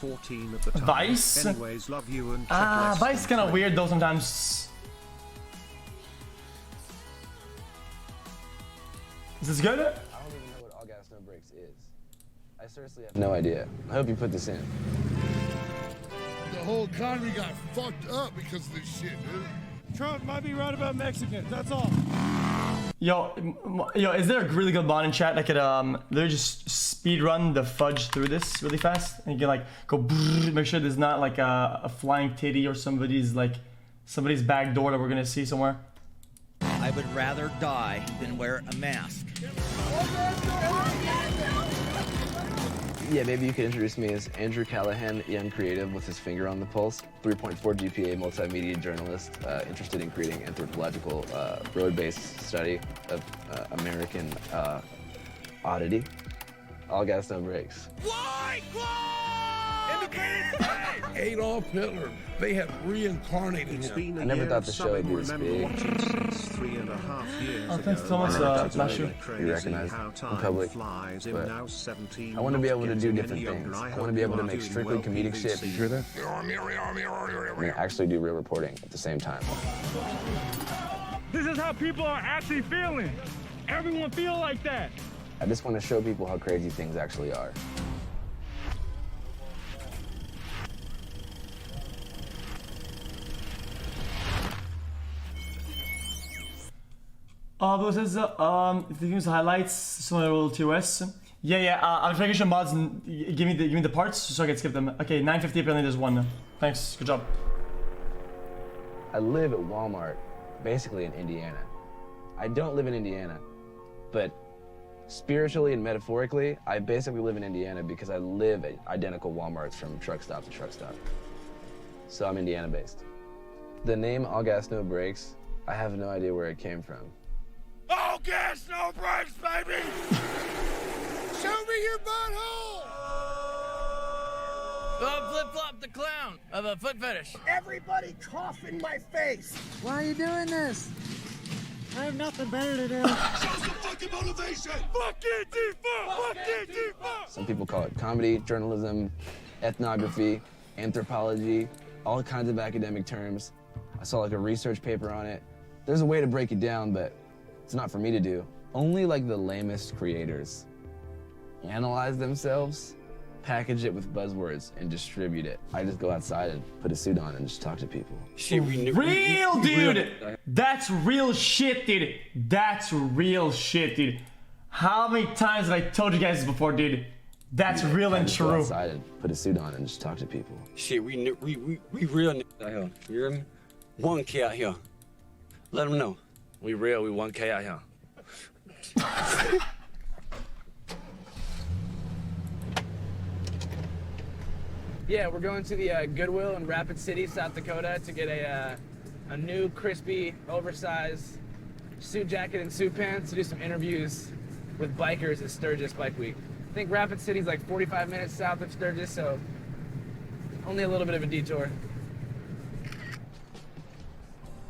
14 at the time. Vice? Anyways, love you and Vice is kind of weird though sometimes. Is this good? I don't even know what all gas no brakes is. I seriously have no idea. I hope you put this in. The whole economy got fucked up because of this shit, dude. Trump might be right about Mexicans, that's all. Yo, is there a really good bot in chat that could literally just speed run the fudge through this really fast? And you can like go brrr, make sure there's not like a flying titty or somebody's back door that we're gonna see somewhere. I would rather die than wear a mask. Yeah, maybe you could introduce me as Andrew Callahan, young creative with his finger on the pulse, 3.4 GPA multimedia journalist, interested in creating anthropological road-based study of American oddity. All gas, no brakes. Adolf Hitler, they have reincarnated him. I never thought the show would be this big. 3.5 years Oh, thanks so much, Mashu. Be recognized in public, but I want to be able to do different things. I want to be able to make strictly comedic shit. You hear that? And actually do real reporting at the same time. This is how people are actually feeling. Everyone feel like that. I just want to show people how crazy things actually are. Those is if you use highlights, similar to TOS. Yeah. I'll try to get some mods and give me the parts so I can skip them. Okay, 950 apparently there's one. Thanks, good job. I live at Walmart, basically in Indiana. I don't live in Indiana, but spiritually and metaphorically, I basically live in Indiana because I live at identical Walmarts from truck stop to truck stop. So I'm Indiana based. The name All Gas No Brakes, I have no idea where it came from. All gas, no brakes, baby! Show me your butthole! Flip-flop the clown of a foot fetish. Everybody cough in my face! Why are you doing this? I have nothing better to do. Show some fucking motivation! Fuck Antifa! Fuck Antifa! Some people call it comedy, journalism, ethnography, anthropology, all kinds of academic terms. I saw like a research paper on it. There's a way to break it down, but it's not for me to do. Only like the lamest creators analyze themselves, package it with buzzwords, and distribute it. I just go outside and put a suit on and just talk to people. Real, dude! That's real shit, dude. That's real shit, dude. How many times have I told you guys this before, dude? That's real and just go true. outside and put a suit on and just talk to people. Shit, we real out here. You hear me? 1K out here. Let them know. We real, we 1K out here. Yeah, we're going to the Goodwill in Rapid City, South Dakota to get a new, crispy, oversized suit jacket and suit pants to do some interviews with bikers at Sturgis Bike Week. I think Rapid City's like 45 minutes south of Sturgis, so only a little bit of a detour.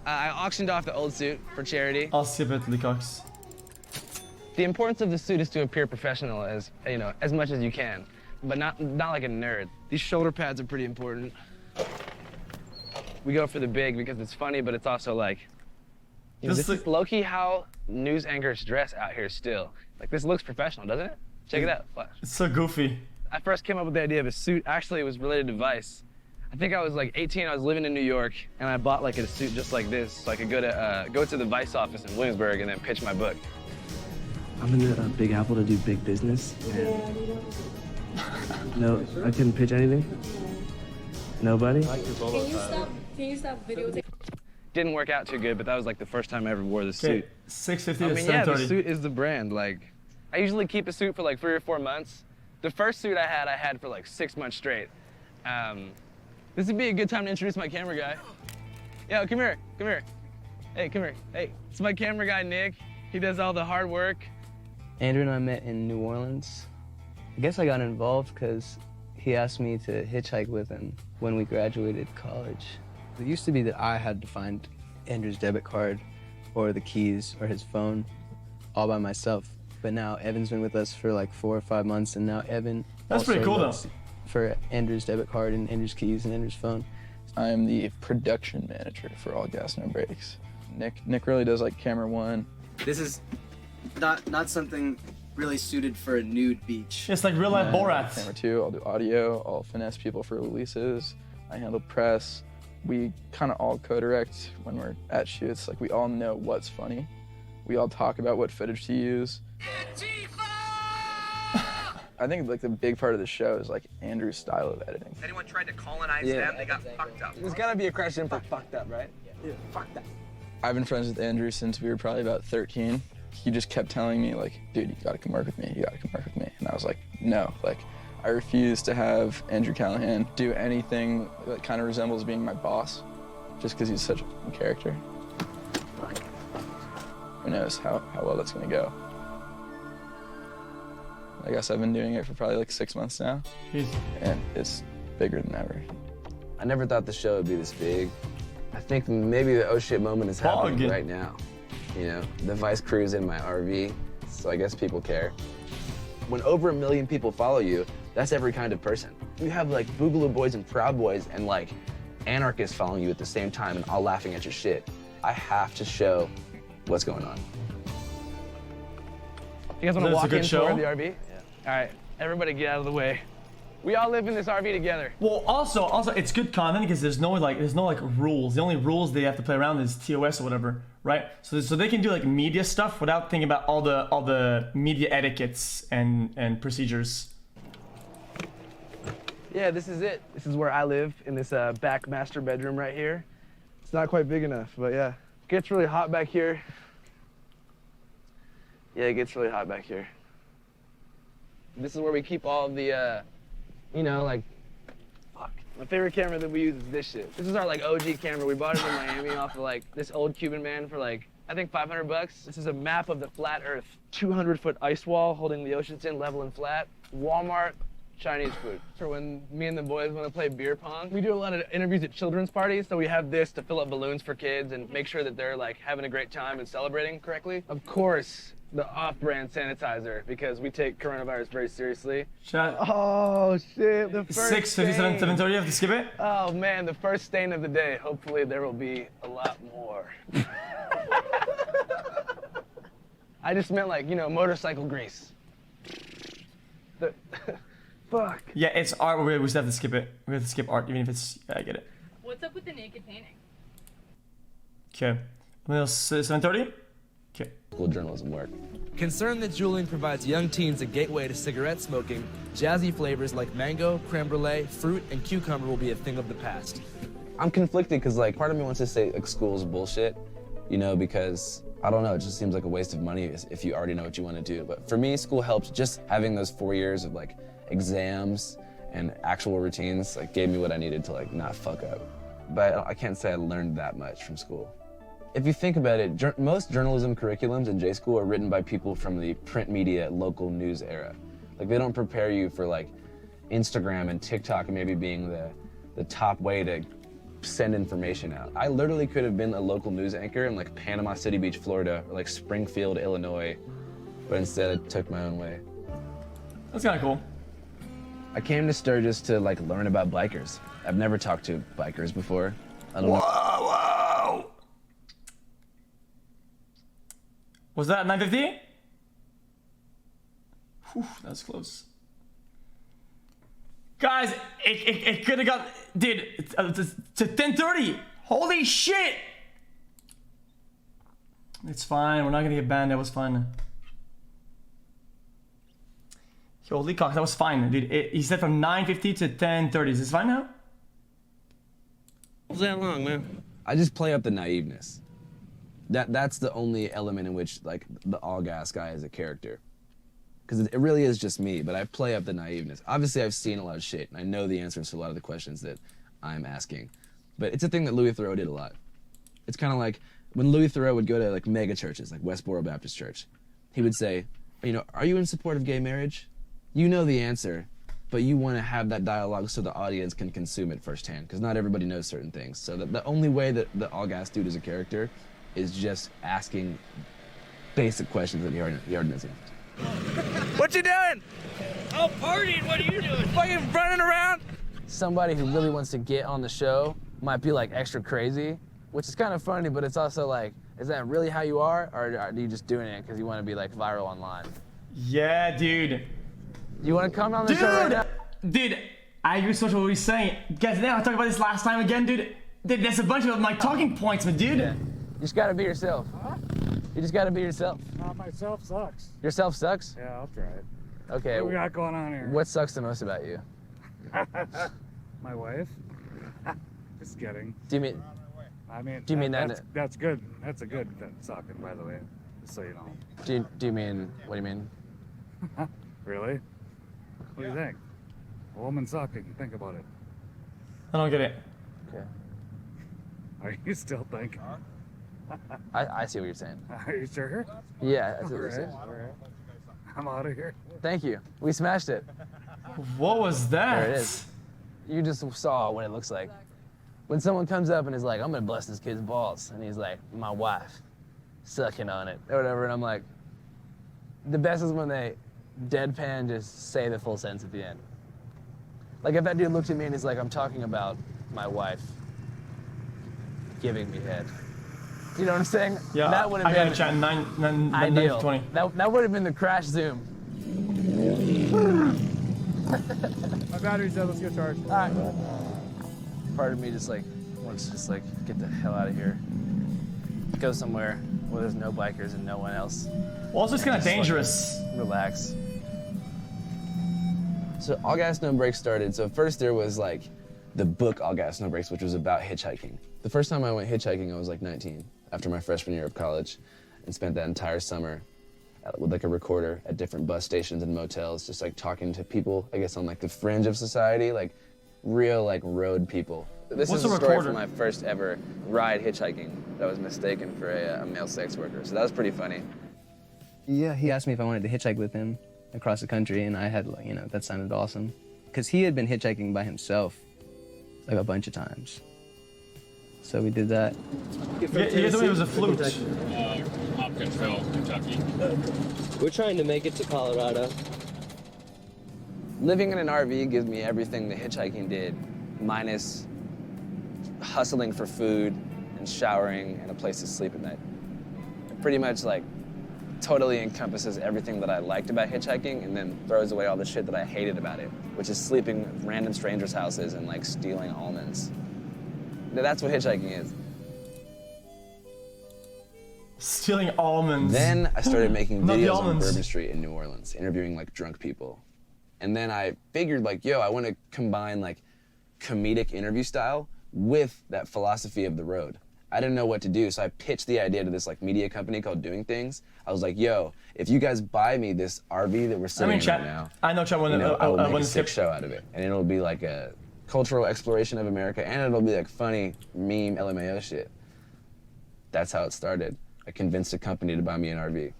I auctioned off the old suit for charity. I'll skip it, Leacox. The importance of the suit is to appear professional as much as you can, but not like a nerd. These shoulder pads are pretty important. We go for the big because it's funny, but it's also like, this is low-key how news anchors dress out here still. Like, this looks professional, doesn't it? Check it out. Watch. It's so goofy. I first came up with the idea of a suit. Actually, it was related to Vice. I think I was like 18, I was living in New York, and I bought like a suit just like this so I could go to the Vice office in Williamsburg and then pitch my book. I'm in the Big Apple to do big business, and no, I couldn't pitch anything. Nobody? Can you stop videotaping? Didn't work out too good, but that was like the first time I ever wore the suit. 650 I to mean, yeah, 730. the suit is the brand. Like, I usually keep a suit for like 3 or 4 months. The first suit I had for like 6 months straight. This would be a good time to introduce my camera guy. Yo, come here. Hey, come here. Hey, it's my camera guy, Nick. He does all the hard work. Andrew and I met in New Orleans. I guess I got involved because he asked me to hitchhike with him when we graduated college. It used to be that I had to find Andrew's debit card or the keys or his phone all by myself. But now Evan's been with us for like 4 or 5 months, and now Evan That's pretty cool, though. for Andrew's debit card and Andrew's keys and Andrew's phone. I'm the production manager for All Gas No Breaks. Nick really does like camera one. This is not something really suited for a nude beach. It's like real life Borat. Camera two, I'll do audio, I'll finesse people for releases, I handle press. We kind of all co-direct when we're at shoots. Like we all know what's funny. We all talk about what footage to use. I think like the big part of the show is like Andrew's style of editing. If anyone tried to colonize them, they got fucked up. There's gotta be a question for fucked up, right? Yeah, fucked up. I've been friends with Andrew since we were probably about 13. He just kept telling me like, dude, you gotta come work with me, you gotta come work with me. And I was like, no, like I refuse to have Andrew Callahan do anything that kind of resembles being my boss, just because he's such a fucking character. Who knows how well that's gonna go. I guess I've been doing it for probably like 6 months now, and it's bigger than ever. I never thought the show would be this big. I think maybe the oh shit moment is happening right now. You know, the Vice crew's in my RV, so I guess people care. When over 1 million people follow you, that's every kind of person. You have like Boogaloo Boys and Proud Boys and like anarchists following you at the same time and all laughing at your shit. I have to show what's going on. You guys want to walk in toward the RV? Yeah. All right, everybody get out of the way. We all live in this RV together. Well, also, it's good content because there's no like rules. The only rules they have to play around is TOS or whatever, right? So they can do like media stuff without thinking about all the media etiquettes and procedures. Yeah, this is it. This is where I live, in this back master bedroom right here. It's not quite big enough, but yeah. Gets really hot back here. Yeah, it gets really hot back here. This is where we keep all of the, you know, like, fuck. My favorite camera that we use is this shit. This is our like OG camera. We bought it in Miami off of like this old Cuban man for like, I think $500. This is a map of the flat earth. 200-foot ice wall holding the oceans in level and flat. Walmart, Chinese food. For when me and the boys want to play beer pong. We do a lot of interviews at children's parties, so we have this to fill up balloons for kids and make sure that they're like having a great time and celebrating correctly. Of course, the off-brand sanitizer, because we take coronavirus very seriously. Oh shit, the first 6:57, 7:30, you have to skip it? Oh man, the first stain of the day. Hopefully there will be a lot more. I just meant like, you know, motorcycle grease. Fuck. Yeah, it's art. We just have to skip it. We have to skip art, even if it's. Yeah, I get it. What's up with the naked painting? Okay. 7:30. Okay. Cool journalism work. Concerned that Julian provides young teens a gateway to cigarette smoking, jazzy flavors like mango, creme brulee, fruit, and cucumber will be a thing of the past. I'm conflicted because like part of me wants to say like school's bullshit, you know, because I don't know, it just seems like a waste of money if you already know what you want to do. But for me, school helps. Just having those 4 years of like exams and actual routines like gave me what I needed to like not fuck up. But I can't say I learned that much from school. If you think about it, most journalism curriculums in J School are written by people from the print media, local news era. Like they don't prepare you for like Instagram and TikTok maybe being the top way to send information out. I literally could have been a local news anchor in like Panama City Beach, Florida, or like Springfield, Illinois, but instead I took my own way. That's kind of cool. I came to Sturgis to like learn about bikers. I've never talked to bikers before. I don't know. Whoa! Was that 9:50? Whew, that's close. Guys, it could have got, dude, to 10:30. Holy shit! It's fine. We're not gonna get banned. That was fun. Holy cock, that was fine, dude. He said from 9:50 to 10:30. Is this fine now? Was that long, man? I just play up the naiveness. That's the only element in which like the all gas guy is a character. Because it really is just me, but I play up the naiveness. Obviously, I've seen a lot of shit, and I know the answers to a lot of the questions that I'm asking. But it's a thing that Louis Theroux did a lot. It's kind of like when Louis Theroux would go to like mega churches, like Westboro Baptist Church. He would say, you know, are you in support of gay marriage? You know the answer, but you want to have that dialogue so the audience can consume it firsthand, because not everybody knows certain things. So the only way that the all gas dude is a character is just asking basic questions that he already knows the answer to. What you doing? I'm partying. What are you doing? Fucking running around. Somebody who really wants to get on the show might be like extra crazy, which is kind of funny, but it's also like, is that really how you are? Or are you just doing it because you want to be like viral online? Yeah, dude. You want to come on the show right now? Dude, I agree so much with what he's saying. Guys, I talked about this last time again, dude. Dude, that's a bunch of my talking points, but dude. Yeah. You just gotta be yourself. Huh? You just gotta be yourself. Myself sucks. Yourself sucks? Yeah, I'll try it. Okay. What we got going on here? What sucks the most about you? My wife. Just kidding. Do you mean? I mean. Do you mean that's good? That's a good sucking, by the way. Just so you know. Do you mean? What do you mean? Really? What do you think? A woman sucking. Think about it. I don't get it. Okay. Are you still thinking? I see what you're saying. Are you sure? Yeah, I see what you're saying. All right. I'm out of here. Thank you. We smashed it. What was that? There it is. You just saw what it looks like. When someone comes up and is like, I'm gonna bust this kid's balls, and he's like, my wife, sucking on it, or whatever, and I'm like, the best is when they deadpan just say the full sentence at the end. Like if that dude looked at me and he's like, I'm talking about my wife giving me head. You know what I'm saying? Yeah, that would have I been got a chat in 9 ideal. 20. That would have been the crash zoom. My battery's dead. Let's get charged. All right. Part of me just like wants to just like get the hell out of here. Go somewhere where there's no bikers and no one else. Well, it's just kind of dangerous. Like, relax. So All Gas No Brakes started. So first there was like the book All Gas No Brakes, which was about hitchhiking. The first time I went hitchhiking, I was like 19, after my freshman year of college, and spent that entire summer with like a recorder at different bus stations and motels, just like talking to people, I guess on like the fringe of society, like real like road people. This is a story from my first ever ride hitchhiking that was mistaken for a male sex worker. So that was pretty funny. Yeah, he asked me if I wanted to hitchhike with him across the country, and I had, like, you know, that sounded awesome. Because he had been hitchhiking by himself like a bunch of times. So we did that. You guys thought it was a flute. Hopkinsville, Kentucky. We're trying to make it to Colorado. Living in an RV gives me everything the hitchhiking did, minus hustling for food and showering and a place to sleep at night. It pretty much like totally encompasses everything that I liked about hitchhiking and then throws away all the shit that I hated about it, which is sleeping at random strangers' houses and like stealing almonds. That's what hitchhiking is. Stealing almonds. Then I started making videos on Bourbon Street in New Orleans, interviewing like drunk people. And then I figured like, yo, I want to combine like comedic interview style with that philosophy of the road. I didn't know what to do, so I pitched the idea to this like media company called Doing Things. I was like, yo, if you guys buy me this RV that we're sitting in right now, I know, Chad, I will make a sick show out of it. And it'll be like a cultural exploration of America, and it'll be like funny meme LMAO shit. That's how it started. I convinced a company to buy me an RV.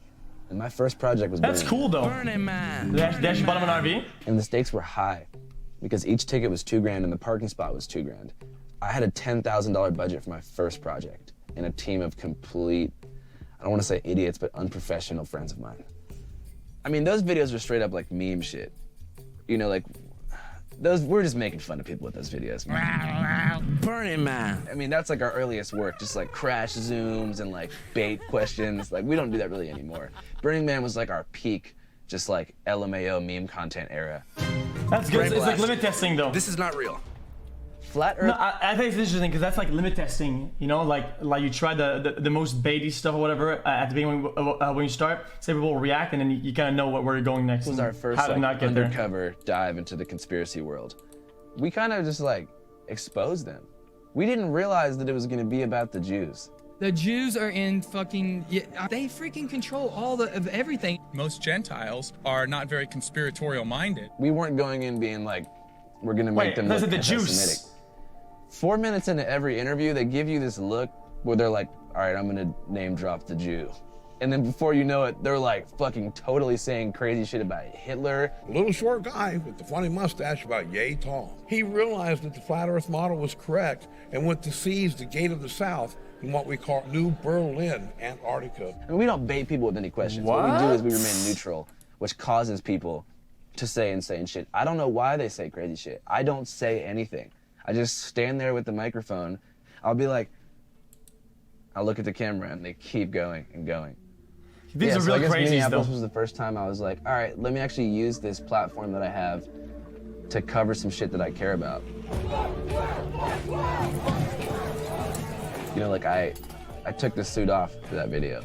And my first project was That's cool though. Burning Man. They actually bought him an RV? And the stakes were high because each ticket was $2,000 and the parking spot was $2,000. I had a $10,000 budget for my first project and a team of complete, I don't want to say idiots, but unprofessional friends of mine. I mean, those videos are straight up like meme shit. You know, like, we're just making fun of people with those videos, man. Burning Man. I mean, that's like our earliest work, just like crash zooms and like bait questions. Like, we don't do that really anymore. Burning Man was like our peak, just like LMAO meme content era. That's good. It's like limit testing though. This is not real. Flat Earth. No, I think it's interesting because that's like limit testing, you know, like you try the most baity stuff or whatever at the beginning when you start, say people will react, and then you kind of know where you're going next. This was our first like, undercover dive into the conspiracy world. We kind of just like exposed them. We didn't realize that it was going to be about the Jews. The Jews are in fucking, they freaking control all of everything. Most Gentiles are not very conspiratorial minded. We weren't going in being like, we're going to make them look anti-Semitic. 4 minutes into every interview, they give you this look where they're like, all right, I'm gonna name drop the Jew. And then before you know it, they're like fucking totally saying crazy shit about Hitler. A little short guy with the funny mustache about yay tall. He realized that the flat earth model was correct and went to seize the gate of the South in what we call New Berlin, Antarctica. I mean, we don't bait people with any questions. What we do is we remain neutral. which causes people to say insane shit. I don't know why they say crazy shit. I don't say anything. I just stand there with the microphone. I'll be like, I'll look at the camera and they keep going and going. These are so real I guess crazies, Minneapolis though. was the first time I was like, all right, let me actually use this platform that I have to cover some shit that I care about. You know, like I took the suit off for that video.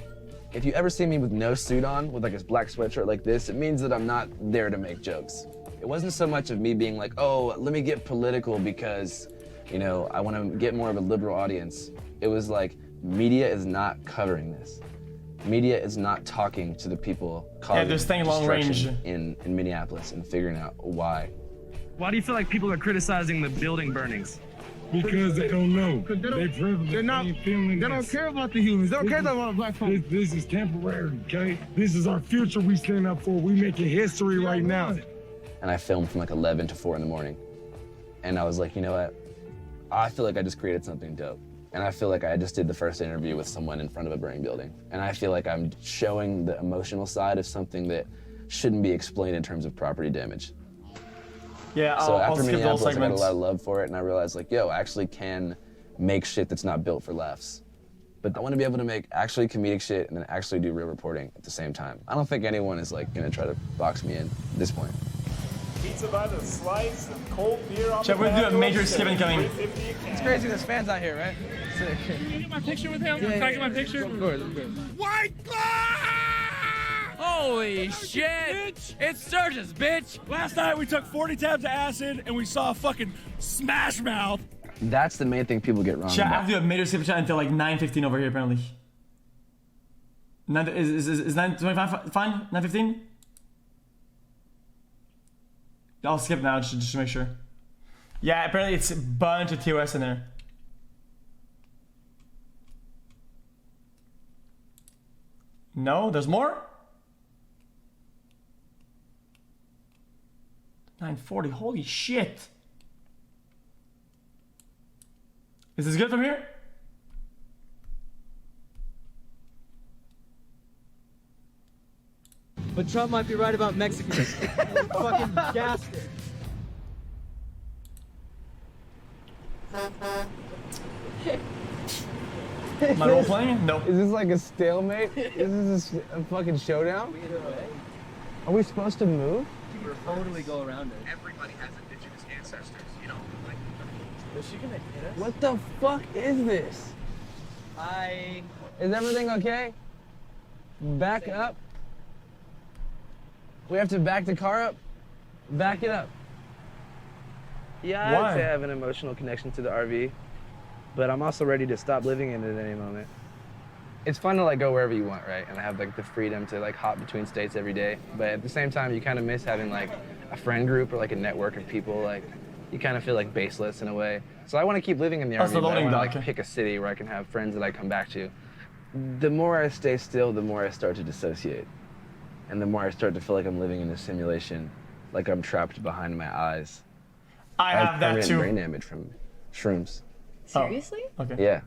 If you ever see me with no suit on, with like a black sweatshirt like this, it means that I'm not there to make jokes. It wasn't so much of me being like, oh, let me get political because, you know, I want to get more of a liberal audience. It was like, media is not covering this. Media is not talking to the people causing they're staying long range in Minneapolis and figuring out why. Why do you feel like people are criticizing the building burnings? Because they don't know. They privileged. They don't care about the humans. They don't care about black folks. This is temporary, okay? This is our future we stand up for. We making history right now. And I filmed from like 11 to 4 in the morning. And I was like, you know what? I feel like I just created something dope. And I feel like I just did the first interview with someone in front of a burning building. And I feel like I'm showing the emotional side of something that shouldn't be explained in terms of property damage. Yeah, so I'll after skip those Minneapolis, I got a segments. lot of love for it, and I realized, like, yo, I actually can make shit that's not built for laughs. But I want to be able to make actually comedic shit and then actually do real reporting at the same time. I don't think anyone is, like, gonna try to box me in at this point. Pizza by the slice and cold beer on Chef, the we're gonna do a patio, major skip incoming. $3.50 a can. It's crazy there's fans out here, right? Sick. Can you get my picture with him? Yeah, Can I get my picture? Of course, of course. White Holy shit! It's Sturgis, bitch! Last night we took 40 tabs of acid and we saw a fucking smash mouth. That's the main thing people get wrong Chat, I about. have to do a major skip chat until like 9:15 over here, apparently. Is 9:25 fine? 9:15? I'll skip now just to make sure. Yeah, apparently it's a bunch of TOS in there. No, there's more? 9:40, holy shit. Is this good from here? But Trump might be right about Mexicans. Fucking gassed it. Am I role playing? No. Is this like a stalemate? Is this a fucking showdown? Are we supposed to move? We'll totally go around it. Everybody has indigenous ancestors, you know? Like, Is she gonna hit us? What the fuck is this? Is everything okay? Back up. We have to back the car up? Back it up. Yeah, Why? I'd say I have an emotional connection to the RV, but I'm also ready to stop living in it at any moment. It's fun to like go wherever you want, right? And I have like the freedom to like hop between states every day. But at the same time, you kind of miss having like a friend group or like a network of people. Like you kind of feel like baseless in a way. So I want to keep living in the That's RV, the but I loading want to dock. like pick a city where I can have friends that I come back to. The more I stay still, the more I start to dissociate. And the more I start to feel like I'm living in a simulation, like I'm trapped behind my eyes. I have that permanent too. brain damage from shrooms. Seriously? Okay. Yeah.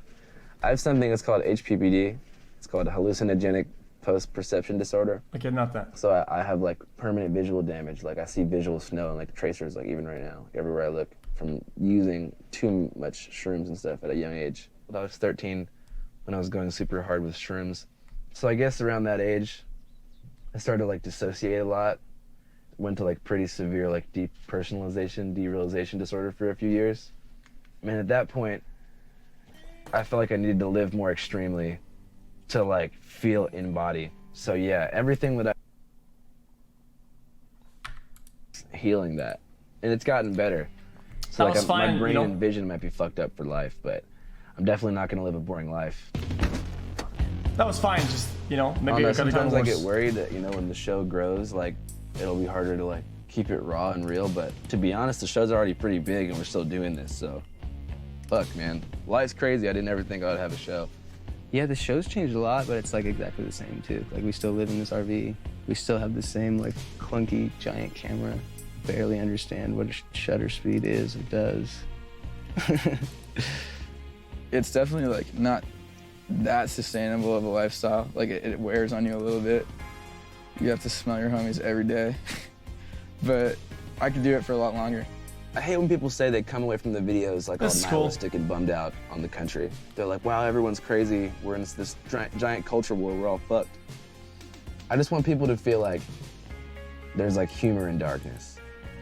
I have something that's called HPPD. It's called hallucinogenic post-perception disorder. Okay, not that. So I have like permanent visual damage. Like I see visual snow and like tracers like even right now, like everywhere I look from using too much shrooms and stuff at a young age. When I was 13, when I was going super hard with shrooms. So I guess around that age, I started to like dissociate a lot. Went to like pretty severe like depersonalization, derealization disorder for a few years. And at that point, I felt like I needed to live more extremely to like feel in body. So yeah, everything that healing that. And it's gotten better. So That like was fine, my brain you know? and vision might be fucked up for life, but I'm definitely not gonna live a boring life. That was fine, just, you know, I don't maybe know, I could have done sometimes I worse. get worried that, you know, when the show grows, like, it'll be harder to, like, keep it raw and real, but to be honest, the show's already pretty big and we're still doing this, so fuck, man. Life's crazy. I didn't ever think I would have a show. Yeah, the show's changed a lot, but it's like exactly the same too. Like we still live in this RV. We still have the same like clunky giant camera. Barely understand what a shutter speed is or does. It's definitely like not that sustainable of a lifestyle. Like it wears on you a little bit. You have to smell your homies every day. But I could do it for a lot longer. I hate when people say they come away from the videos like all nihilistic and bummed out on the country. They're like, wow, everyone's crazy. We're in this giant culture war. We're all fucked. I just want people to feel like there's like humor in darkness,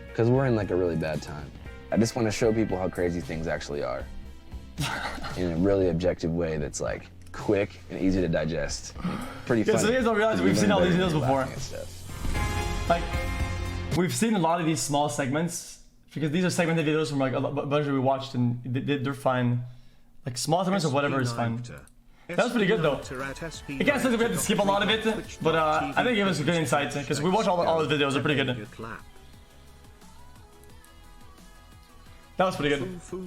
because we're in like a really bad time. I just want to show people how crazy things actually are in a really objective way that's like quick and easy to digest. Pretty funny. Yeah, so you guys don't realize we've seen all these videos before. Like, we've seen a lot of these small segments, because these are segmented videos from like a bunch that we watched, and they're fine. Like small segments of whatever is fine. That was pretty good though. I can't say that we had to skip a lot of it, but I think it gave us a good insight, because we watched all the videos, they're pretty good. That was pretty good.